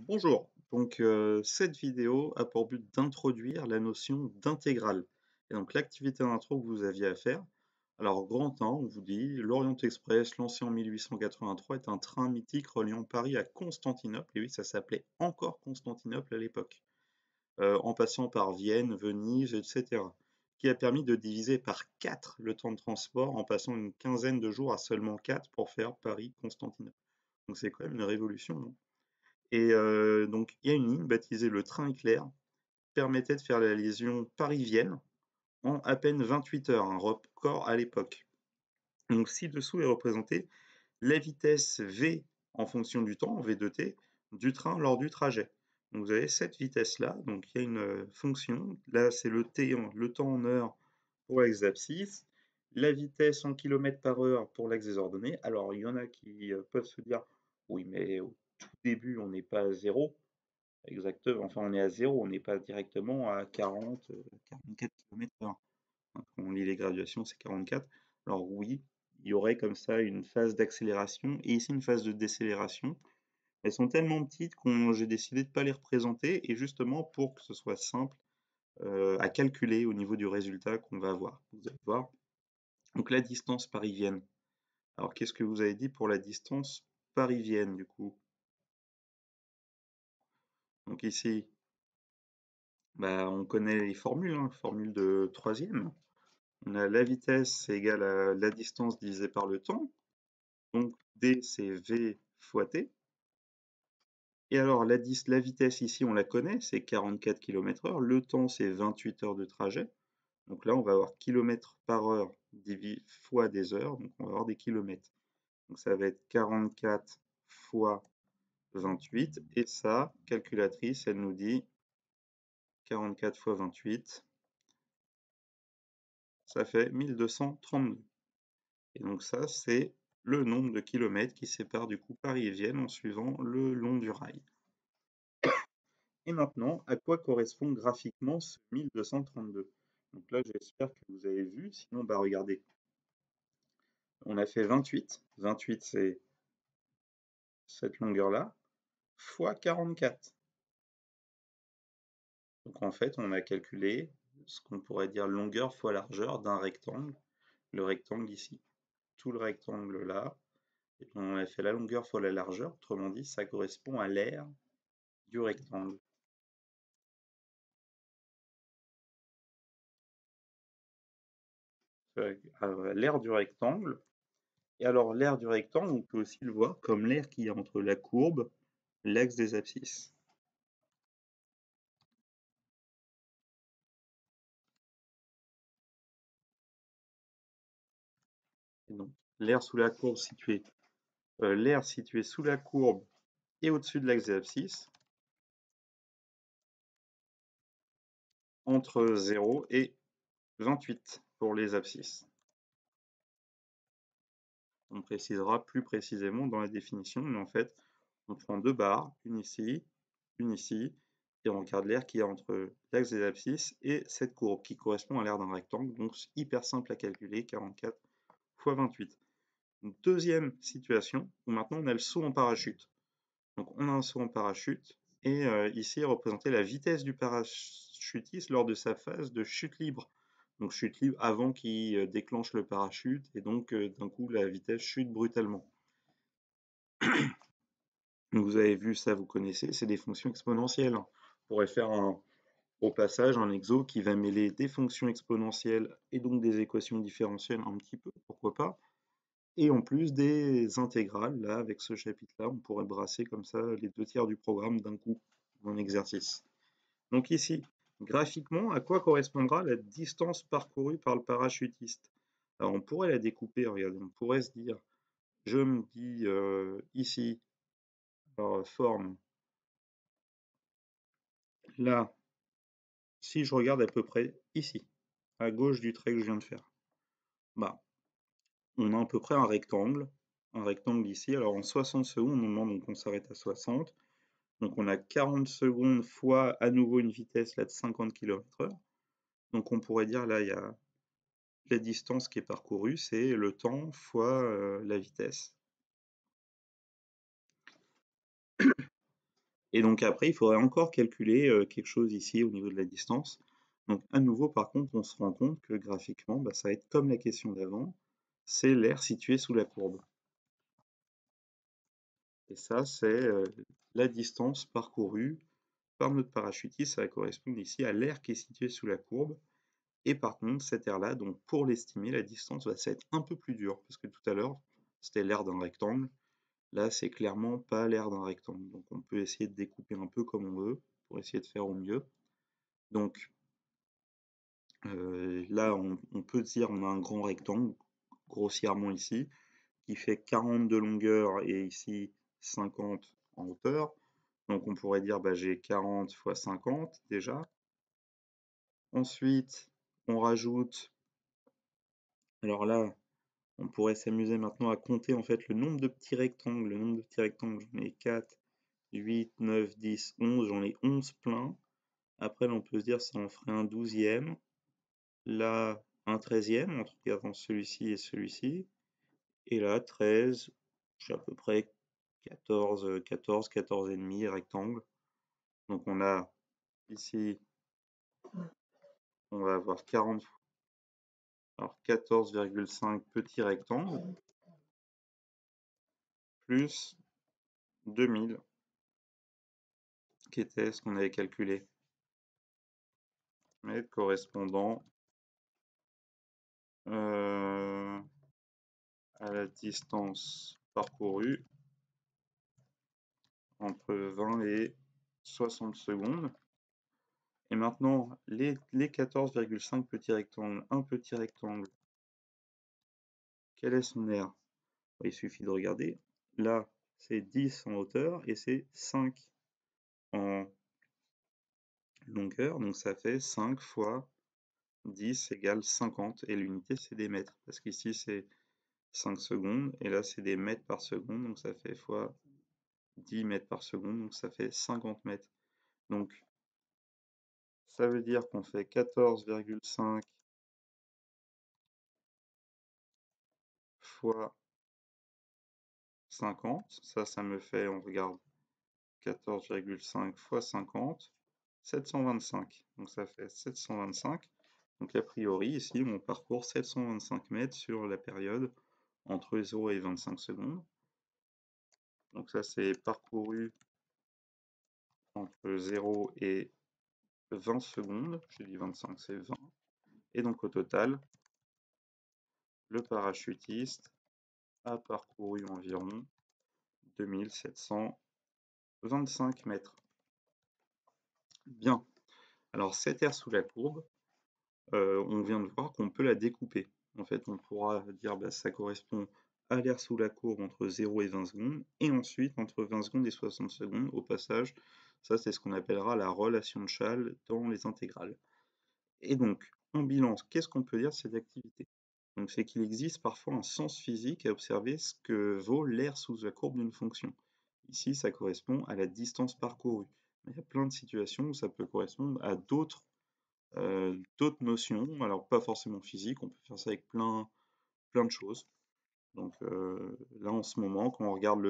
Bonjour, cette vidéo a pour but d'introduire la notion d'intégrale. Et donc l'activité d'intro que vous aviez à faire, alors grand 1, on vous dit l'Orient Express, lancé en 1883, est un train mythique reliant Paris à Constantinople, et oui, ça s'appelait encore Constantinople à l'époque, en passant par Vienne, Venise, etc., qui a permis de diviser par 4 le temps de transport en passant une quinzaine de jours à seulement 4 pour faire Paris-Constantinople. Donc c'est quand même une révolution, hein. Et donc il y a une ligne baptisée le train éclair, permettait de faire la liaison Paris-Vienne en à peine 28 heures, un record à l'époque. Donc ci-dessous est représentée la vitesse V en fonction du temps, V2T, du train lors du trajet. Donc vous avez cette vitesse-là, donc il y a une fonction, là c'est le T, le temps en heures pour l'axe abscisse, la vitesse en kilomètres par heure pour l'axe des ordonnées. Alors il y en a qui peuvent se dire, oui mais au tout début on n'est pas à zéro, exactement, enfin on est à zéro, on n'est pas directement à 40, 44 km/h. Quand on lit les graduations, c'est 44. Alors oui, il y aurait comme ça une phase d'accélération et ici une phase de décélération. Elles sont tellement petites que j'ai décidé de ne pas les représenter et justement pour que ce soit simple à calculer au niveau du résultat qu'on va avoir. Vous allez voir. Donc la distance Paris-Vienne. Alors qu'est-ce que vous avez dit pour la distance Paris-Vienne du coup? Donc ici, bah, on connaît les formules, hein, formule de troisième. On a la vitesse, c'est égal à la distance divisée par le temps. Donc D, c'est V fois T. Et alors la vitesse ici, on la connaît, c'est 44 km/h. Le temps, c'est 28 heures de trajet. Donc là, on va avoir kilomètres par heure fois des heures. Donc on va avoir des kilomètres. Donc ça va être 44 fois 28. Et ça, calculatrice, elle nous dit 44 fois 28. Ça fait 1232. Et donc ça, c'est le nombre de kilomètres qui sépare du coup Paris et Vienne en suivant le long du rail. Et maintenant, à quoi correspond graphiquement ce 1232? Donc là, j'espère que vous avez vu, sinon, bah regardez, on a fait 28, 28 c'est cette longueur-là, fois 44. Donc en fait, on a calculé ce qu'on pourrait dire longueur fois largeur d'un rectangle, le rectangle ici. Tout le rectangle là, et puis on a fait la longueur fois la largeur, autrement dit, ça correspond à l'aire du rectangle. L'aire du rectangle. Et alors l'aire du rectangle, on peut aussi le voir comme l'aire qui est entre la courbe, l'axe des abscisses. Et donc l'aire sous la courbe située, l'aire située sous la courbe et au-dessus de l'axe des abscisses, entre 0 et 28 pour les abscisses. On précisera plus précisément dans la définition, mais en fait, on prend deux barres, une ici, et on regarde l'aire qui est entre l'axe des abscisses et cette courbe qui correspond à l'aire d'un rectangle, donc hyper simple à calculer, 44 fois 28. Une deuxième situation où maintenant on a le saut en parachute. Donc on a un saut en parachute et ici est représentée la vitesse du parachutiste lors de sa phase de chute libre. Donc chute libre avant qu'il déclenche le parachute et donc d'un coup la vitesse chute brutalement. Donc vous avez vu ça, vous connaissez, c'est des fonctions exponentielles. On pourrait faire au passage un exo qui va mêler des fonctions exponentielles et donc des équations différentielles un petit peu, pourquoi pas. Et en plus des intégrales, là, avec ce chapitre-là, on pourrait brasser comme ça les 2/3 du programme d'un coup, en exercice. Donc ici, graphiquement, à quoi correspondra la distance parcourue par le parachutiste? Alors on pourrait la découper, regardez, on pourrait se dire, je me dis ici, alors, forme, là, si je regarde à peu près ici, à gauche du trait que je viens de faire, bah, on a à peu près un rectangle ici, alors en 60 secondes, on demande donc on s'arrête à 60. Donc on a 40 secondes fois à nouveau une vitesse là de 50 km/h. Donc on pourrait dire là, il y a la distance qui est parcourue, c'est le temps fois la vitesse. Et donc après, il faudrait encore calculer quelque chose ici au niveau de la distance. Donc à nouveau, par contre, on se rend compte que graphiquement, bah, ça va être comme la question d'avant, c'est l'air situé sous la courbe. Et ça, c'est la distance parcourue par notre parachutiste. Ça va correspondre ici à l'air qui est situé sous la courbe. Et par contre, cet air-là, donc pour l'estimer, la distance va être un peu plus dur, parce que tout à l'heure, c'était l'air d'un rectangle. Là, c'est clairement pas l'air d'un rectangle. Donc on peut essayer de découper un peu comme on veut, pour essayer de faire au mieux. Donc là, on peut dire on a un grand rectangle, grossièrement ici, qui fait 40 de longueur et ici 50 en hauteur. Donc on pourrait dire bah, j'ai 40 fois 50 déjà. Ensuite, on rajoute, alors là, on pourrait s'amuser maintenant à compter en fait le nombre de petits rectangles. Le nombre de petits rectangles, j'en ai 4, 8, 9, 10, 11, j'en ai 11 pleins. Après, là, on peut se dire ça en ferait un 12e. Là, un 13e, en regardant celui-ci et celui-ci. Et là, 13, j'ai à peu près 14 et demi rectangles. Donc on a ici, on va avoir 40, alors 14,5 petits rectangles, plus 2000, qui était ce qu'on avait calculé, mètres correspondant à la distance parcourue entre 20 et 60 secondes. Et maintenant, les 14,5 petits rectangles, un petit rectangle, quel est son aire? Il suffit de regarder. Là, c'est 10 en hauteur et c'est 5 en longueur. Donc ça fait 5 fois 10 égale 50. Et l'unité, c'est des mètres. Parce qu'ici, c'est 5 secondes. Et là, c'est des mètres par seconde. Donc ça fait fois 10 mètres par seconde. Donc ça fait 50 mètres. Donc ça veut dire qu'on fait 14,5 fois 50. Ça me fait, on regarde, 14,5 fois 50, 725. Donc ça fait 725. Donc a priori, ici, on parcourt 725 mètres sur la période entre 0 et 25 secondes. Donc ça, c'est parcouru entre 0 et 20 secondes. J'ai dit 25, c'est 20. Et donc au total, le parachutiste a parcouru environ 2725 mètres. Bien. Alors cette aire sous la courbe, on vient de voir qu'on peut la découper. En fait, on pourra dire bah, ça correspond à l'air sous la courbe entre 0 et 20 secondes, et ensuite entre 20 secondes et 60 secondes, au passage, ça c'est ce qu'on appellera la relation de Schall dans les intégrales. Et donc, en bilan, qu'est-ce qu'on peut dire de cette activité? Donc c'est qu'il existe parfois un sens physique à observer ce que vaut l'air sous la courbe d'une fonction. Ici, ça correspond à la distance parcourue. Mais il y a plein de situations où ça peut correspondre à d'autres notions, alors pas forcément physiques, on peut faire ça avec plein de choses. Donc là en ce moment, quand on regarde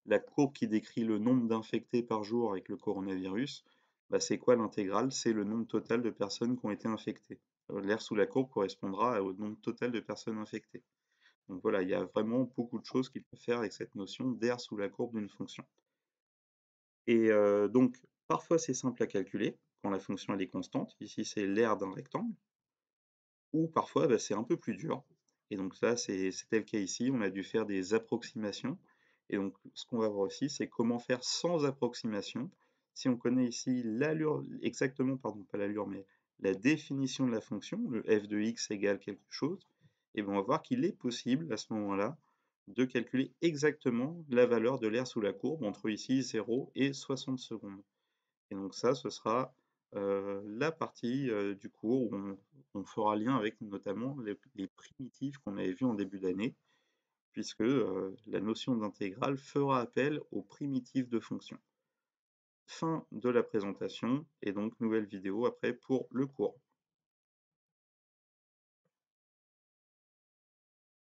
la courbe qui décrit le nombre d'infectés par jour avec le coronavirus, bah, c'est quoi l'intégrale? C'est le nombre total de personnes qui ont été infectées. L'air sous la courbe correspondra au nombre total de personnes infectées. Donc voilà, il y a vraiment beaucoup de choses qu'il peut faire avec cette notion d'air sous la courbe d'une fonction. Et donc, parfois c'est simple à calculer, quand la fonction elle est constante. Ici, c'est l'air d'un rectangle. Ou parfois, bah, c'est un peu plus dur. Et donc ça, c'était le cas ici. On a dû faire des approximations. Et donc, ce qu'on va voir aussi, c'est comment faire sans approximation. Si on connaît ici l'allure, exactement, pardon, pas l'allure, mais la définition de la fonction, le f de x égale quelque chose, et bien on va voir qu'il est possible à ce moment-là de calculer exactement la valeur de l'air sous la courbe entre ici 0 et 60 secondes. Et donc ça, ce sera la partie du cours où on fera lien avec notamment les primitives qu'on avait vues en début d'année, puisque la notion d'intégrale fera appel aux primitives de fonctions. Fin de la présentation, et donc nouvelle vidéo après pour le cours.